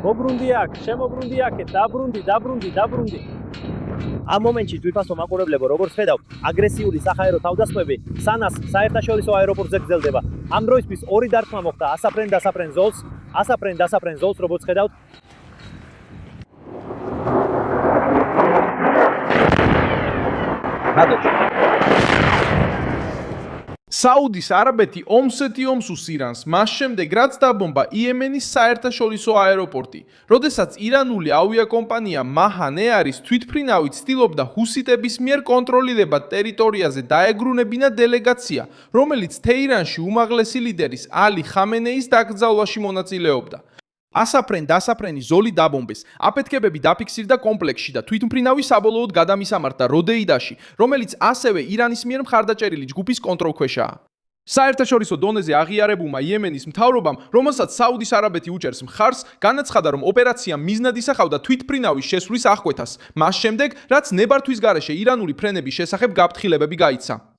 მობრუნდი აქ, შემოbrunდი აქეთ, დაბრუნდი. ამ მომენტში თვითფასო მაყურებლებო, როგორც ხედავთ, აგრესიული საჰაერო თავდასხმები სანას საერთაშორისო აეროპორტზე გრძელდება. ამ დროისთვის ორი დარტყმა მოხდა ასაფრენ ზოლს, როგორც ხედავთ. საუდის არაბეთი ომსეთი ომს უსირანს, მას შემდეგ რაც დაბომბა იემენის საერთაშორისო აეროპორტი, როდესაც ირანული ავიაკომპანია მაჰან ეარის თვითმფრინავი ცდილობდა ჰუსიტების მიერ კონტროლირებად ტერიტორიაზე დაეგრუნებინა დელეგაცია, რომელიც თეირანში უმაღლესი ლიდერის ალი ხამენეის დაკრძალვაში მონაწილეობდა. ასაფრენ-დასაფრენი ზოლი დაბომბეს. აფეთქებები დაფიქსირდა კომპლექსში და თვითმფრინავი საბოლოოდ გადამისამართა როდეიდაში, რომელიც ასევე ირანის მიერ მხარდაჭერილი ჯგუფის კონტროლქვეშაა. საერთაშორისო დონეზე აღიარებულმა იემენის მთავრობამ, რომელსაც საუდის არაბეთი უჭერს მხარს, განაცხადა, რომ ოპერაცია მიზნად ისახავდა თვითმფრინავის შესვლის აღკვეთას, მას შემდეგ, რაც ნებართვის გარეშე ირანული ფრენების შესახებ გაფრთხილებები გაიცა.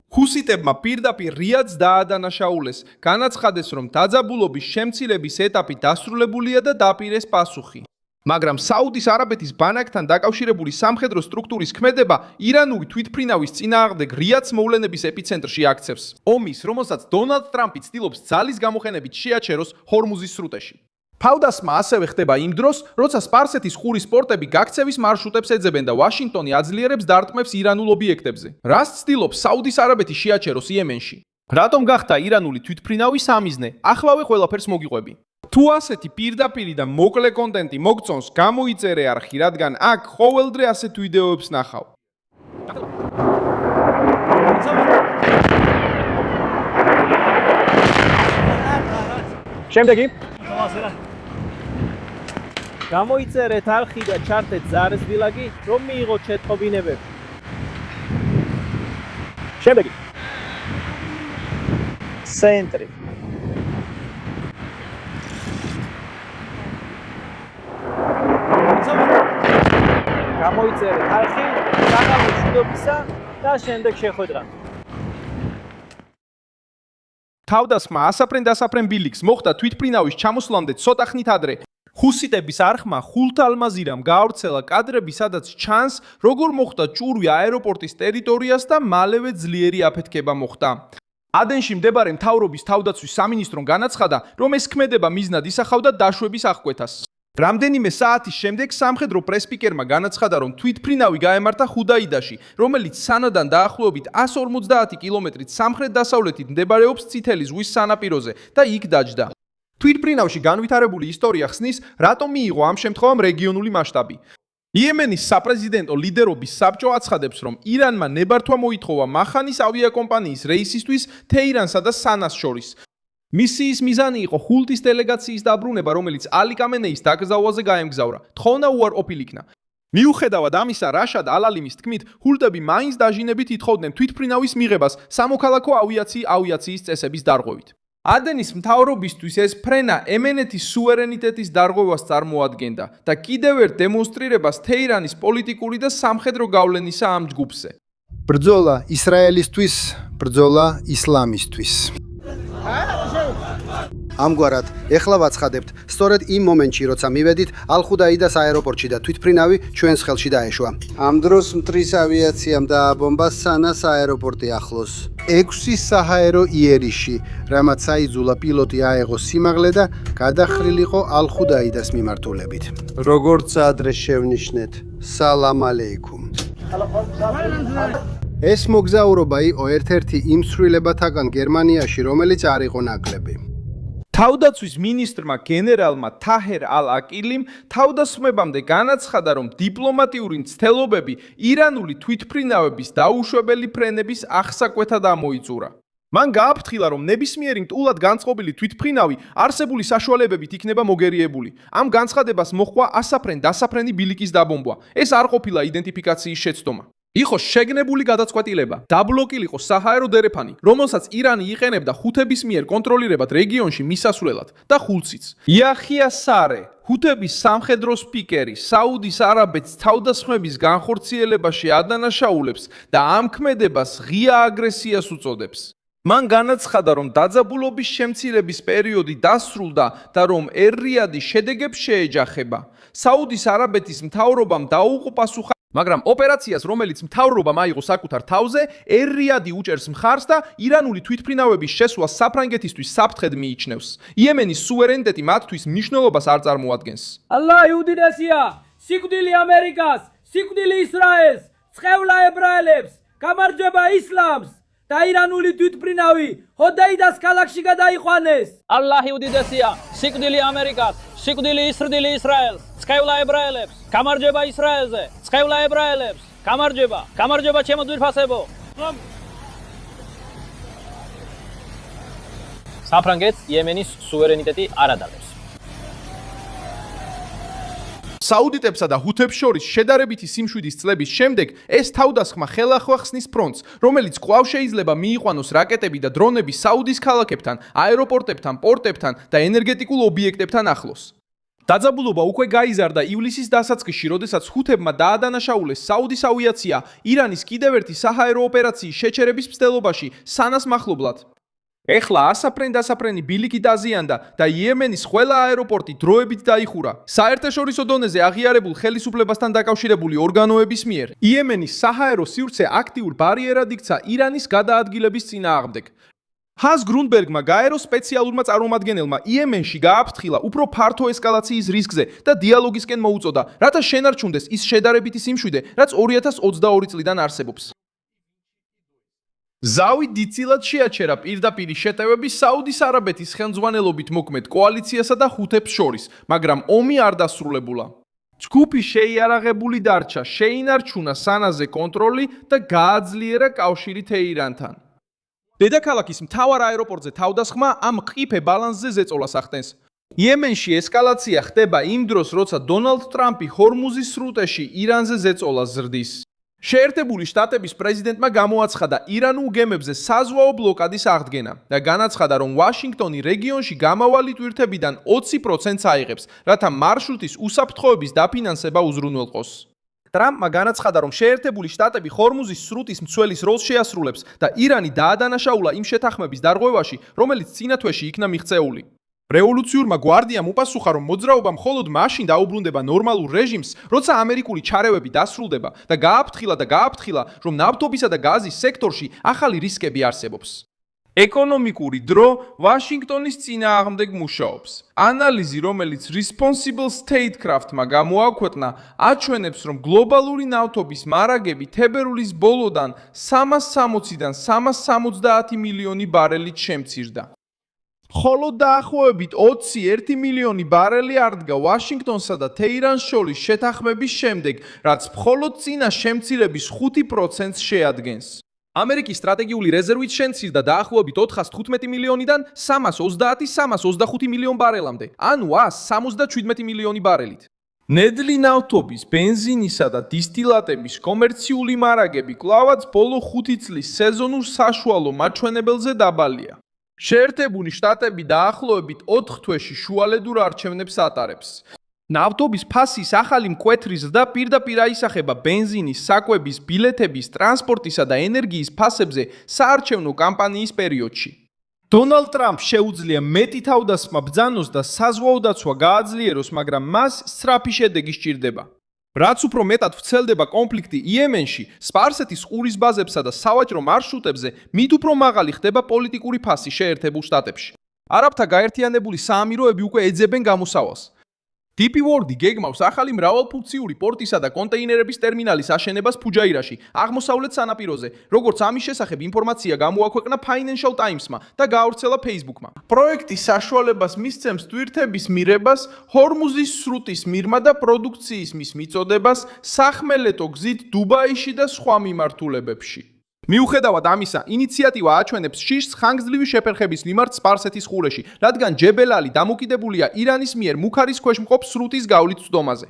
ჰუსიტებმა პირდაპირ რიადს დაადანაშაულეს, განაცხადეს, რომ დაძაბულობის შემცირების ეტაპი დასრულებულია და დაპირეს პასუხი. მაგრამ საუდის არაბეთის ბანაკთან დაკავშირებული სამხედრო სტრუქტურის ქმედება ირანული თვითმფრინავის წინააღმდეგ რიადს მოვლენების ეპიცენტრში აქცევს. ომის, რომელსაც დონალდ ტრამპი ცდილობს ძალის გამოყენებით შეაჩეროს ჰორმუზის სრუტეში. ფავდასმა ასევე ხდება იმ დროს, როცა სპარსეთის ყურის პორტები გაქცევის მარშრუტებს ეძებენ და ვაშინგტონი აძლიერებს დარტყმებს ირანულ ობიექტებზე. რას ცდილობს საუდის არაბეთი შეაჩეროს იემენში? რატომ გახდა ირანული თვითმფრინავი სამიზნე? ახლავე ყველაფერს მოგიყვები. თუ ასეთი პირდაპირი და მოკლე კონტენტი მოგწონს, გამოიწერე არხი, რადგან აქ ყოველდღე ასეთ ვიდეოებს ნახავ. შემდეგი გამოიწერეთ არხი და ჩართეთ ზარის ვილაგი, რომ მიიღოთ შეტყობინებები. შემდეგი ცენტრი გამოიწერეთ არხი საღამოს მშვიდობისა და შემდეგ შეხვედრა. თავდასხმა ასაფრენ-დასაფრენ ბილიქს მოხდა თვითმფრინავის ჩამოსვლამდე ცოტა ხნით ადრე. ჰუსიტების არხმა ხულთ ალმაზირამ გაავრცელა კადრები, სადაც ჩანს, როგორ მოხდა ჭურვი აეროპორტის ტერიტორიას და მალევე ძლიერი აფეთქება მოხდა. ადენში მდებარე მთავრობის თავდაცვის სამინისტრომ განაცხადა, რომ ეს ქმედება მიზნად ისახავდა დაშვების აღკვეთას. რამდენიმე საათის შემდეგ სამხედრო პრესპიკერმა განაცხადა, რომ თვითმფრინავი გაემართა ხუდაიდაში, რომელიც სანადან დაახლოებით 150 კილომეტრით სამხრეთ-დასავლეთით მდებარეობს წითელი ზღვის სანაპიროზე და იქ დაჯდა. თვითმფრინავში განვითარებული ისტორია ხსნის, რატომ მიიღო ამ შემთხვევამ რეგიონული მასშტაბი. იემენის საპრეზიდენტო ლიდერობის საბჭო აცხადებს, რომ ირანმა ნებართვა მოითხოვა მაჰანის ავიაკომპანიის რეისისთვის თეირანსა და სანას შორის. მისიის მიზანი იყო ხულტის დელეგაციის დაბრუნება, რომელიც ალი ხამენეის დაკრძალვაზე გაემგზავრა. თხოვნა უარყოფილ იქნა. მიუხედავად ამისა, რაშად ალალიმის თქმით, ხულტები მაინც დაჟინებით ითხოვდნენ თვითმფრინავის მიღებას სამოქალაქო ავიაციის წესების დარღვევით. ადენის მთავრობისთვის ეს ფრენა ემენეთის სუვერენიტეტის დარღვევას წარმოადგენდა და კიდევ ერთ დემონსტრირებას თეირანის პოლიტიკური და სამხედრო გავლენისა ამ ჯგუფზე. ბრძოლა ისრაელისთვის, ბრძოლა ისლამისთვის. ამგვარად, ეხლა ვაცხადებთ, სწორედ იმ მომენტში, როცა მივედით ალ-ხუდაიდას აეროპორტში და თვითმფრინავი ჩვენს ხელში დაეშვა. ამ დროს მტრის ავიაციამ დააბომბა სანას აეროპორტი ახლოს. 6 საჰაერო იერიში, რამაც აიძულა პილოტი აეღო სიმაღლე და გადახრილიყო ალ-ხუდაიდას მიმართულებით. როგორც ადრე შევნიშნეთ, სალამ ალეიქუმ. ეს მოგზაურობა იყო ერთ-ერთი იმ ცვლილებათაგან გერმანიაში, რომელიც არ იყო ნაკლები. თავდაცვის მინისტრმა გენერალმა თაჰერ ალ-აკილიმ თავდასხმებამდე განაცხადა, რომ დიპლომატიური მცდელობები ირანული თვითმფრინავების დაუშვებელი ფრენების აღსაკვეთად ამოიწურა. მან გააფრთხილა, რომ ნებისმიერი მტულად განწყობილი თვითმფრინავი არსებული საშუალებებით იქნება მოგერიებული. ამ განცხადებას მოჰყვა ასაფრენ-დასაფრენი ბილიკის დაბომბვა. ეს არ ყოფილა იდენტიფიკაციის შეცდომა. იყო შეგნებული გადაწყვეტილება, დაბლოკილიყო საჰაერო დერეფანი, რომელსაც ირანი იყენებდა ხუთების მიერ კონტროლირებად რეგიონში მისასვლელად და ხულციც. იახია სარე, ჰუთების სამხედრო სპიკერი, საუდის არაბეთს თავდასხმების განხორციელებაში ადანაშაულებს და ამ ქმედებას ღია აგრესიას უწოდებს. მან განაცხადა, რომ დაძაბულობის შემცირების პერიოდი დასრულდა და რომ ერ-რიადი შედეგებს შეეჯახება. საუდის არაბეთის მთავრობამ დაუყო პასუხი, მაგრამ ოპერაციას, რომელიც მთავრობამ აიღო საკუთარ თავზე, ერ-რიადი უჭერს მხარს და ირანული თვითმფრინავების შესვლას საფრანგეთისთვის საფრთხედ მიიჩნევს. იემენის სუვერენიტეტი მათთვის მნიშვნელობას არ წარმოადგენს. ალლა იუდინესია, სიკვდილი ამერიკას, სიკვდილი ისრაელს, წყევლა ებრაელებს, გამარჯვება ისლამს და ირანული თვითმფრინავი ჰოდეიდას ქალაქში გადაიყვანეს. ალლა იუდინესია, სიკვდილი ამერიკას, სიკვდილი ისრაელს, წყევლა ებრაელებს, გამარჯვება ისრაელზე, წყევლა ებრაელებს, გამარჯვება, გამარჯვება ჩემო ძვირფასებო. საფრანგეთს იემენის სუვერენიტეტი არ ადარებს. საუდიტებსა და ჰუთებს შორის შედარებითი სიმშვიდის წლების შემდეგ ეს თავდასხმა ხელახლა ხსნის ფრონტს, რომელიც კვლავ შეიძლება მიიყვანოს რაკეტები და დრონები საუდის ქალაქებთან, აეროპორტებთან, პორტებთან და ენერგეტიკულ ობიექტებთან ახლოს. დაძაბულობა უკვე გაიზარდა ივლისის დასაწყისში, როდესაც ჰუთებმა დაადანაშაულეს საუდის ავიაცია ირანის კიდევ ერთი საჰაერო ოპერაციის შეჩერების მცდელობაში სანას მახლობლად. ეხლა ასაფრენ-დასაფრენი ბილიკი დაზიანდა და იემენის ყველა აეროპორტი დროებით დაიხურა. საერთაშორისო დონეზე აღიარებულ ხელისუფლებასთან დაკავშირებული ორგანოების მიერ იემენის საჰაერო სივრცე აქტიურ ბარიერად იქცა ირანის გადაადგილების წინააღმდეგ. ჰას გრუნბერგმა გაერო სპეციალურმა წარმომადგენელმა იემენში გააფრთხილა უფრო ფართო ესკალაციის რისკზე და დიალოგისკენ მოუწოდა, რათა შენარჩუნდეს ის შედარებითი სიმშვიდე, რაც 2022 წლიდან არსებობს. ზავი დიდწილად შეაჩერა პირდაპირი შეტევები საუდის არაბეთის ხელმძღვანელობით მოქმედ კოალიციასა და ჰუთებს შორის, მაგრამ ომი არ დასრულებულა. ჯგუფი შეიარაღებული დარჩა, შეინარჩუნა სანაზე კონტროლი და გააძლიერა კავშირი თეირანთან. დედაქალაქის მთავარ აეროპორტზე თავდასხმა ამ მყიფე ბალანსზე ზეწოლას ახდენს. იემენში ესკალაცია ხდება იმ დროს, როცა დონალდ ტრამპი ჰორმუზის სრუტეში ირანზე ზეწოლას ზრდის. შეერთებული შტატების პრეზიდენტმა გამოაცხადა ირანულ გემებზე საზღვაო ბლოკადის აღდგენა და განაცხადა, რომ ვაშინგტონი რეგიონში გამავალი ტვირთებიდან 20%-ს აიღებს, რათა მარშრუტის უსაფრთხოების დაფინანსება უზრუნველყოს. ტრამპმა განაცხადა, რომ შეერთებული შტატები ჰორმუზის სრუტის მცველის როლს შეასრულებს და ირანი დაადანაშაულა იმ შეთანხმების დარღვევაში, რომელიც წინა თვეში იქნა მიღწეული. რევოლუციურმა გვარდიამ უპასუხა, რომ მოძრაობა მხოლოდ მაშინ დაუბრუნდება ნორმალურ რეჟიმს, როცა ამერიკული ჩარევები დასრულდება და გააფრთხილა, რომ ნავთობისა და გაზის სექტორში ახალი რისკები არსებობს. ეკონომიკური დრო ვაშინგტონის წინააღმდეგ მუშაობს. ანალიზი, რომელიც Responsible Statecraft-მა გამოაქვეყნა, აჩვენებს, რომ გლობალური ნავთობის მარაგები თებერვლის ბოლოდან 360-დან 370 მილიონი ბარელით შემცირდა. ხოლო დაახლოებით 21 მილიონი ბარელი არდგა ვაშინგტონსა და თეირანს შორის შეთანხმების შემდეგ, რაც მხოლოდ წინა შემცირების 5%-ს შეადგენს. ამერიკის სტრატეგიული რეზერვით შემცირდა დაახლოებით 415 მილიონიდან 330-325 მილიონ ბარელამდე, ანუ 177 მილიონი ბარელით. ნედლი ნავთობის, ბენზინისა და დისტილატების კომერციული მარაგები კვლავაც ბოლო 5 წლის სეზონურ საშუალო მაჩვენებელზე დაბალია. შეერთებული შტატები დაახლოებით 4 თვეში შუალედურ არჩევნებს ატარებს. ნავთობის ფასის ახალი მკვეთრი ზრდა პირდაპირ აისახება ბენზინის, საკვების, ბილეთების, ტრანსპორტისა და ენერგიის ფასებზე საარჩევნო კამპანიის პერიოდში. დონალდ ტრამპს შეუძლია მეტი თავდასხმა ბრძანოს და საზღვაო დაცვა გააძლიეროს, მაგრამ მას სწრაფი შედეგი სჭირდება. რაც უფრო მეტად ვრცელდება კონფლიქტი იემენში, სპარსეთის ყურის ბაზებსა და სავაჭრო მარშრუტებზე, მით უფრო მაღალი ხდება პოლიტიკური ფასი შეერთებულ შტატებში. არაბთა გაერთიანებული საამიროები უკვე ეძებენ გამოსავალს. DP World გეგმავს ახალი მრავალფუნქციური პორტისა და კონტეინერების ტერმინალის აშენებას ფუჯაირაში, აღმოსავლეთ სანაპიროზე, როგორც ამის შესახებ ინფორმაცია გამოაქვეყნა Financial Times-მა და გაავრცელა Facebook-მა. პროექტი საშუალებას მისცემს ტვირთების მირებას, ჰორმუზის სრუტის მირმა და პროდუქციის მიწოდებას, სახმელეთო გზით დუბაიში და სხვა მიმართულებებში. მიუხედავად ამისა, ინიციატივა აჩვენებს შიშს ხანგრძლივი შეფერხების მიმართ სპარსეთის ყურეში, რადგან ჯებელ-ალი დამოკიდებულია ირანის მიერ მუქარის ქვეშ მყოფ სრუტის გავლით სვდომაზე.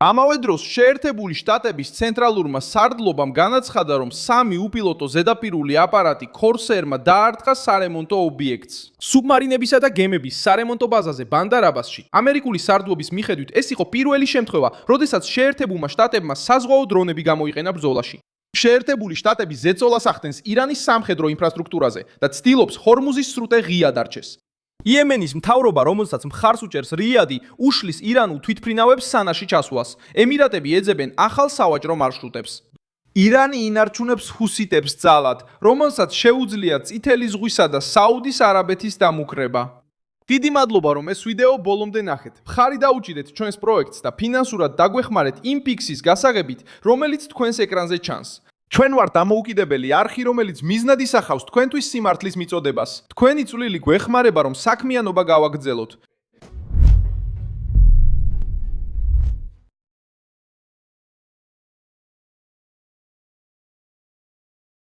ამავე დროს შეერთებული შტატების ცენტრალურმა სარდლობამ განაცხადა, რომ 3 უპილოტო ზედაპირული აპარატი ქორსერმა დაარტყა სარემონტო ობიექტს. სუბმარინებისა და გემების სარემონტო ბაზაზე ბანდარ-აბასში ამერიკული სარდლობის მიხედვით ეს იყო პირველი შემთხვევა, როდესაც შეერთებულმა შტატებმა საზღვაო დრონები გამოიყენა ბრძოლაში. შეერთებული შტატები ზეწოლას ახდენს ირანის სამხედრო ინფრასტრუქტურაზე და ცდილობს ჰორმუზის სრუტე ღია დარჩეს. იემენის მთავრობა, რომელსაც მხარს უჭერს რიადი, უშლის ირანულ თვითმფრინავებს სანაში ჩასვლას. ემირატები ეძებენ ახალ სავაჭრო მარშრუტებს. ირანი ინარჩუნებს ჰუსიტებს ძალად, რომელსაც შეუძლია წითელი ზღვისა და საუდის არაბეთის დამუქრება. დიდი მადლობა, რომ ეს ვიდეო ბოლომდე ნახეთ. მხარი დაუჭირეთ ჩვენს პროექტს და ფინანსურად დაგვეხმარეთ იმ ფიქსის გასაღებით, რომელიც თქვენს ეკრანზე ჩანს. ჩვენ ვართ დამოუკიდებელი არხი, რომელიც მიზნად ისახავს თქვენთვის სიმართლის მიწოდებას. თქვენი წვლილი გვეხმარება, რომ საქმიანობა გავაგრძელოთ.